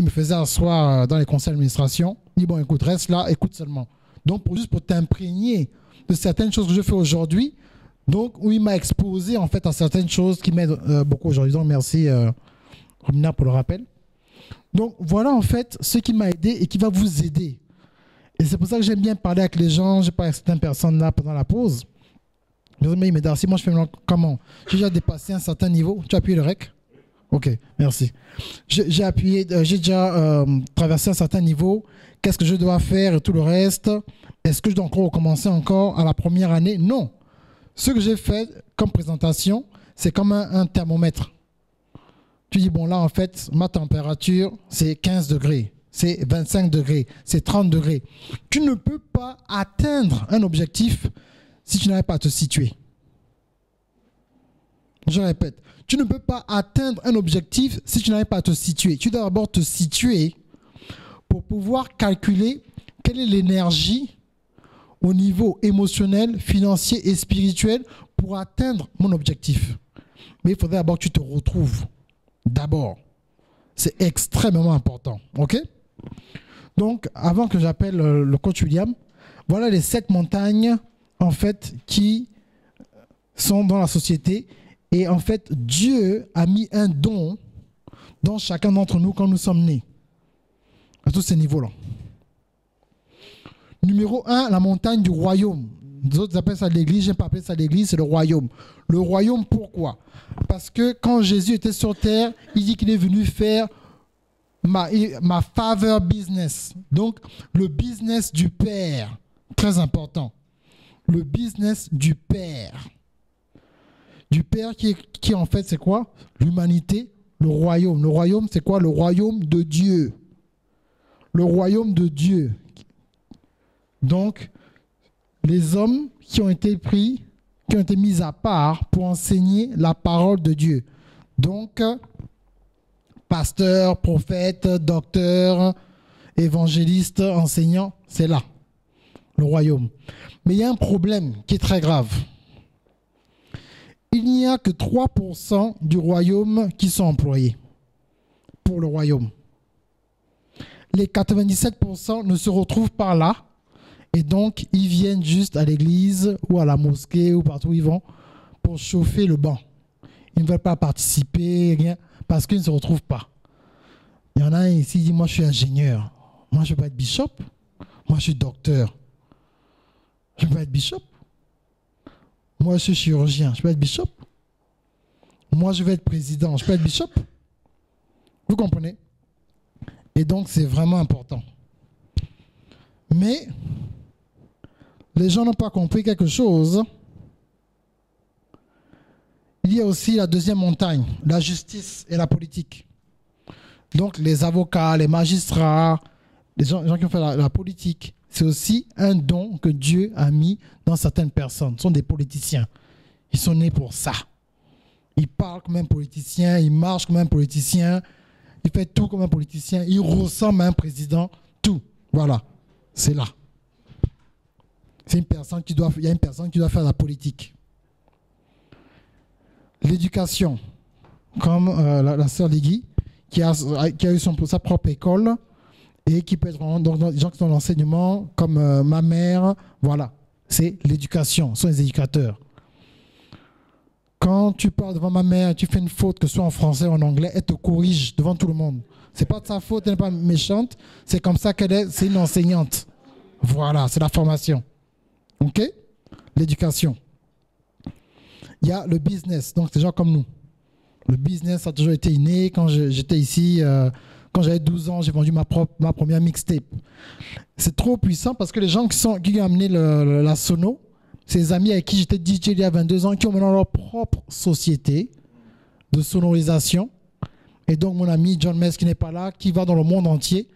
il me faisait asseoir dans les conseils d'administration. Il dit, bon, écoute, reste là, écoute seulement. Donc, juste pour t'imprégner de certaines choses que je fais aujourd'hui, donc, où il m'a exposé, en fait, à certaines choses qui m'aident beaucoup aujourd'hui. Donc, merci, Romina, pour le rappel. Donc, voilà, en fait, ce qui m'a aidé et qui va vous aider. Et c'est pour ça que j'aime bien parler avec les gens. J'ai parlé avec certaines personnes là pendant la pause. Mais Darcy, moi, je fais comment? J'ai déjà dépassé un certain niveau. Tu as appuyé le REC? Ok, merci. J'ai déjà traversé un certain niveau. Qu'est-ce que je dois faire et tout le reste? Est-ce que je dois encore recommencer encore à la première année? Non. Ce que j'ai fait comme présentation, c'est comme un thermomètre. Tu dis, bon, là, en fait, ma température, c'est 15 degrés, c'est 25 degrés, c'est 30 degrés. Tu ne peux pas atteindre un objectif si tu n'arrives pas à te situer. Je répète, tu ne peux pas atteindre un objectif si tu n'arrives pas à te situer. Tu dois d'abord te situer pour pouvoir calculer quelle est l'énergie au niveau émotionnel, financier et spirituel pour atteindre mon objectif. Mais il faudrait d'abord que tu te retrouves. D'abord. C'est extrêmement important. OK? Donc, avant que j'appelle le coach William, voilà les 7 montagnes, en fait, qui sont dans la société. Et en fait, Dieu a mis un don dans chacun d'entre nous quand nous sommes nés. À tous ces niveaux-là. Numéro 1, la montagne du royaume. Les autres appellent ça l'église, j'aime pas appeler ça l'église, c'est le royaume. Le royaume, pourquoi? Parce que quand Jésus était sur terre, il dit qu'il est venu faire ma favor business. Donc, le business du Père. Très important. Le business du Père. Du Père qui en fait, c'est quoi? L'humanité, le royaume. Le royaume, c'est quoi? Le royaume de Dieu. Le royaume de Dieu. Donc, les hommes qui ont été pris, qui ont été mis à part pour enseigner la parole de Dieu. Donc, pasteur, prophète, docteur, évangéliste, enseignant, c'est là, le royaume. Mais il y a un problème qui est très grave. Il n'y a que 3% du royaume qui sont employés pour le royaume. Les 97% ne se retrouvent pas là. Et donc, ils viennent juste à l'église ou à la mosquée ou partout où ils vont pour chauffer le banc. Ils ne veulent pas participer, rien, parce qu'ils ne se retrouvent pas. Il y en a un ici qui dit, moi je suis ingénieur. Moi je ne veux pas être bishop. Moi je suis docteur. Je ne veux pas être bishop. Moi je suis chirurgien. Je peux être bishop. Moi je veux être président. Je peux être bishop. Vous comprenez? Et donc c'est vraiment important. Mais les gens n'ont pas compris quelque chose. Il y a aussi la deuxième montagne, la justice et la politique. Donc les avocats, les magistrats, les gens qui ont fait la politique, c'est aussi un don que Dieu a mis dans certaines personnes. Ce sont des politiciens. Ils sont nés pour ça. Ils parlent comme un politicien, ils marchent comme un politicien, ils font tout comme un politicien, ils ressemblent à un président, tout. Voilà, c'est là. C'est une personne qui doit, il y a une personne qui doit faire la politique. L'éducation, comme la sœur Ligui, qui a eu sa propre école et qui peut être vraiment des gens qui sont dans l'enseignement, comme ma mère, voilà. C'est l'éducation, ce sont les éducateurs. Quand tu parles devant ma mère, tu fais une faute, que ce soit en français ou en anglais, elle te corrige devant tout le monde. Ce n'est pas de sa faute, elle n'est pas méchante, c'est comme ça qu'elle est, c'est une enseignante. Voilà, c'est la formation. OK? L'éducation. Il y a le business, donc c'est gens comme nous. Le business a toujours été inné. Quand j'étais ici, quand j'avais 12 ans, j'ai vendu ma première mixtape. C'est trop puissant parce que les gens qui ont amené la sono, ces amis avec qui j'étais DJ il y a 22 ans, qui ont maintenant leur propre société de sonorisation. Et donc mon ami John Mess qui n'est pas là, qui va dans le monde entier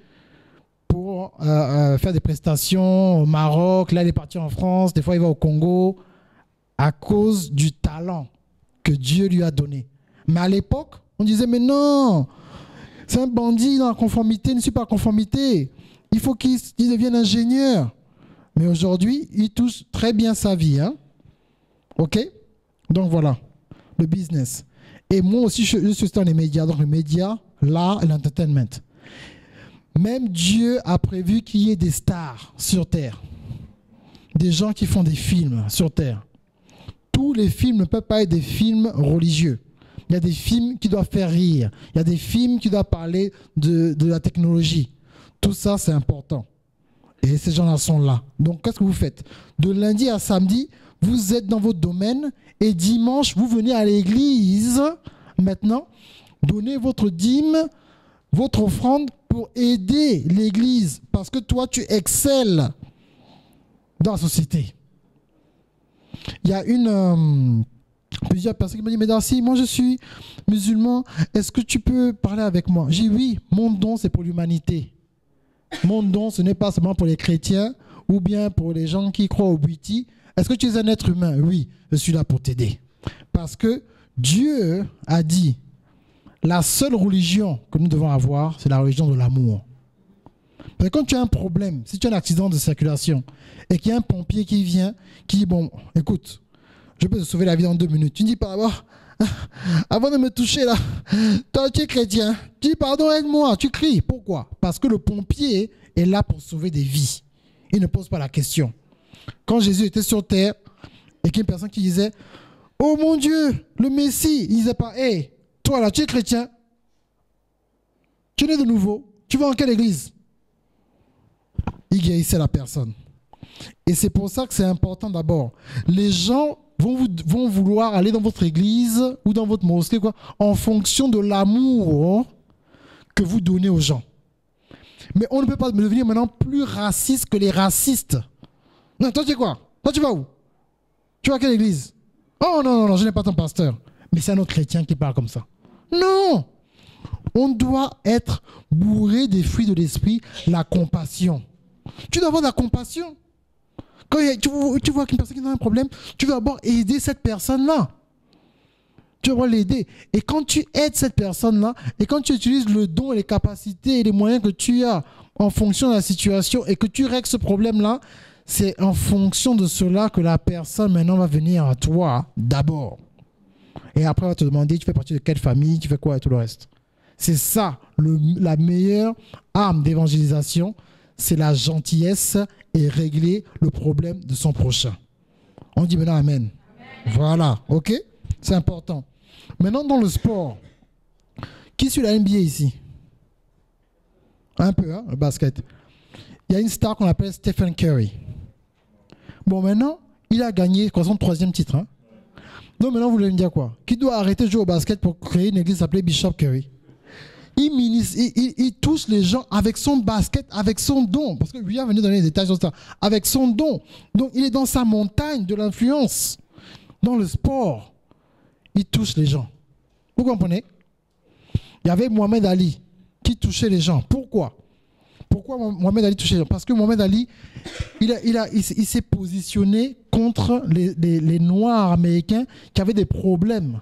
pour faire des prestations au Maroc. Là, il est parti en France. Des fois, il va au Congo à cause du talent que Dieu lui a donné. Mais à l'époque, on disait, mais non, c'est un bandit dans la conformité, il ne suit pas la conformité. Il faut qu'il devienne ingénieur. Mais aujourd'hui, il touche très bien sa vie. Hein? OK? Donc voilà, le business. Et moi aussi, je suis dans les médias. Donc les médias, l'art et l'entertainment. Même Dieu a prévu qu'il y ait des stars sur terre. Des gens qui font des films sur terre. Tous les films ne peuvent pas être des films religieux. Il y a des films qui doivent faire rire. Il y a des films qui doivent parler de la technologie. Tout ça, c'est important. Et ces gens-là sont là. Donc, qu'est-ce que vous faites? De lundi à samedi, vous êtes dans votre domaine. Et dimanche, vous venez à l'église. Maintenant, donnez votre dîme, votre offrande pour aider l'église. Parce que toi, tu excelles dans la société. Il y a plusieurs personnes qui m'ont dit, mais Darcy, moi je suis musulman, est-ce que tu peux parler avec moi? J'ai dit oui, mon don c'est pour l'humanité. Mon don ce n'est pas seulement pour les chrétiens ou bien pour les gens qui croient au Bouti. Est-ce que tu es un être humain? Oui, je suis là pour t'aider. Parce que Dieu a dit, la seule religion que nous devons avoir, c'est la religion de l'amour. Parce que quand tu as un problème, si tu as un accident de circulation et qu'il y a un pompier qui vient, qui dit, bon, écoute, je peux te sauver la vie en 2 minutes. Tu dis, pardon, avant de me toucher là, toi tu es chrétien, tu dis, pardon, aide-moi, tu cries. Pourquoi? Parce que le pompier est là pour sauver des vies. Il ne pose pas la question. Quand Jésus était sur terre, et qu'il y a une personne qui disait, oh mon Dieu, le Messie, il disait pas, hé, toi là, tu es chrétien, tu es né de nouveau, tu vas en quelle église? Il guérissait la personne. Et c'est pour ça que c'est important d'abord. Les gens vont vouloir aller dans votre église ou dans votre mosquée en fonction de l'amour que vous donnez aux gens. Mais on ne peut pas devenir maintenant plus raciste que les racistes. Non, toi tu es quoi? Toi tu vas où? Tu vas à quelle église? Oh non, non, je n'ai pas ton pasteur. Mais c'est un autre chrétien qui parle comme ça. Non! On doit être bourré des fruits de l'esprit, la compassion. Tu dois avoir de la compassion. Quand tu vois qu'une personne qui a un problème, tu vas d'abord aider cette personne-là. Tu vas l'aider. Et quand tu aides cette personne-là, et quand tu utilises le don et les capacités et les moyens que tu as en fonction de la situation et que tu règles ce problème-là, c'est en fonction de cela que la personne maintenant va venir à toi d'abord. Et après, elle va te demander, tu fais partie de quelle famille, tu fais quoi et tout le reste. C'est ça, la meilleure arme d'évangélisation, c'est la gentillesse et régler le problème de son prochain. On dit maintenant amen. Voilà, ok? C'est important. Maintenant, dans le sport, qui suit la NBA ici? Un peu, hein, le basket. Il y a une star qu'on appelle Stephen Curry. Bon, maintenant, il a gagné son 3e titre. Hein? Donc maintenant, vous voulez me dire quoi? Qui doit arrêter de jouer au basket pour créer une église appelée Bishop Curry? Il touche les gens avec son basket, avec son don. Parce que lui a venu donner des détails sur ça. Avec son don. Donc, il est dans sa montagne de l'influence. Dans le sport, il touche les gens. Vous comprenez? Il y avait Mohamed Ali qui touchait les gens. Pourquoi? Pourquoi Mohamed Ali touchait les gens? Parce que Mohamed Ali, il s'est positionné contre les Noirs américains qui avaient des problèmes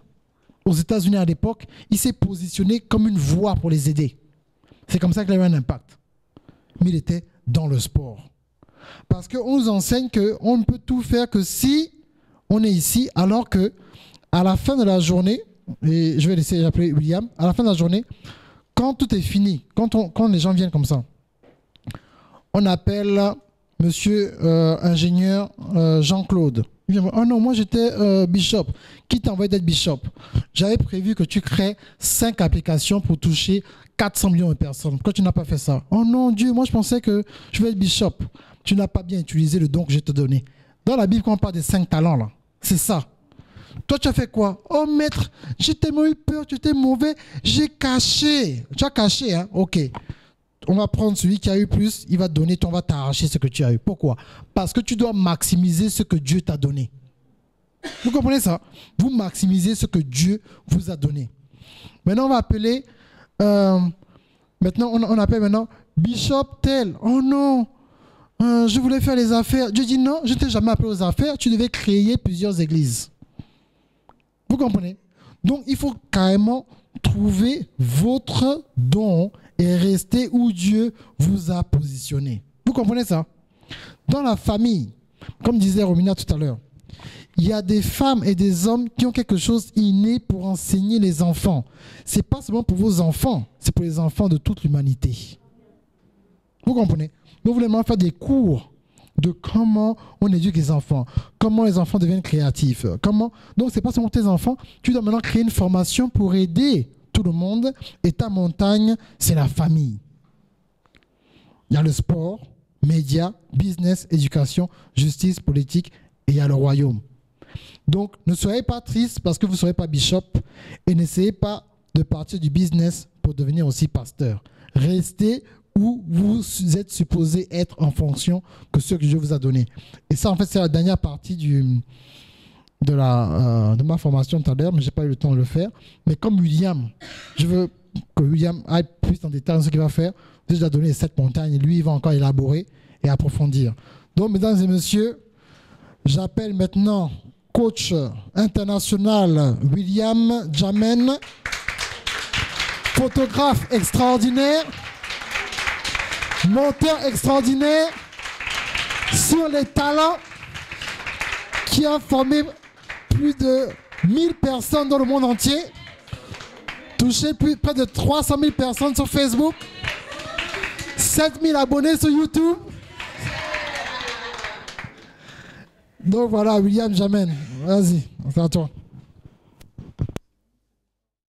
aux États-Unis à l'époque. Il s'est positionné comme une voix pour les aider. C'est comme ça qu'il a eu un impact. Mais il était dans le sport. Parce qu'on nous enseigne qu'on ne peut tout faire que si on est ici, alors que à la fin de la journée, et je vais laisser l'appeler William, à la fin de la journée, quand tout est fini, quand les gens viennent comme ça, on appelle monsieur ingénieur Jean-Claude. Il vient, oh non, moi j'étais bishop. Qui t'a envoyé d'être bishop? J'avais prévu que tu crées 5 applications pour toucher 400 millions de personnes. Pourquoi tu n'as pas fait ça? Oh non, Dieu, moi je pensais que je vais être bishop. Tu n'as pas bien utilisé le don que je t'ai donné. Dans la Bible, quand on parle des 5 talents, là, c'est ça. Toi, tu as fait quoi? Oh maître, j'ai tellement eu peur, tu étais mauvais, j'ai caché. Tu as caché, hein? Ok. On va prendre celui qui a eu plus, il va te donner, toi, on va t'arracher ce que tu as eu. Pourquoi? Parce que tu dois maximiser ce que Dieu t'a donné. Vous comprenez ça? Vous maximisez ce que Dieu vous a donné. Maintenant, on va appeler, on appelle maintenant Bishop tel. Oh non, je voulais faire les affaires. Dieu dit non, je ne t'ai jamais appelé aux affaires, tu devais créer plusieurs églises. Vous comprenez? Donc, il faut carrément trouver votre don et rester où Dieu vous a positionné. Vous comprenez ça? Dans la famille, comme disait Romina tout à l'heure, il y a des femmes et des hommes qui ont quelque chose inné pour enseigner les enfants. Ce n'est pas seulement pour vos enfants, c'est pour les enfants de toute l'humanité. Vous comprenez? Nous voulons faire des cours de comment on éduque les enfants, comment les enfants deviennent créatifs, comment... Donc, c'est pas seulement tes enfants, tu dois maintenant créer une formation pour aider tout le monde. Et ta montagne, c'est la famille. Il y a le sport, médias, business, éducation, justice, politique, et il y a le royaume. Donc, ne soyez pas tristes parce que vous ne serez pas bishop et n'essayez pas de partir du business pour devenir aussi pasteur. Restez où vous êtes supposé être en fonction de ce que Dieu vous a donné. Et ça, en fait, c'est la dernière partie de ma formation tout à l'heure, mais je n'ai pas eu le temps de le faire. Mais comme William, je veux que William aille plus en détail dans ce qu'il va faire. Dieu lui a donné 7 montagnes et lui, il va encore élaborer et approfondir. Donc, mesdames et messieurs, j'appelle maintenant coach international William Jamen, photographe extraordinaire, monteur extraordinaire sur les talents, qui a formé plus de 1000 personnes dans le monde entier, touché près de 300 000 personnes sur Facebook, 7000 abonnés sur YouTube. Donc voilà, William Jamen, vas-y, c'est à toi.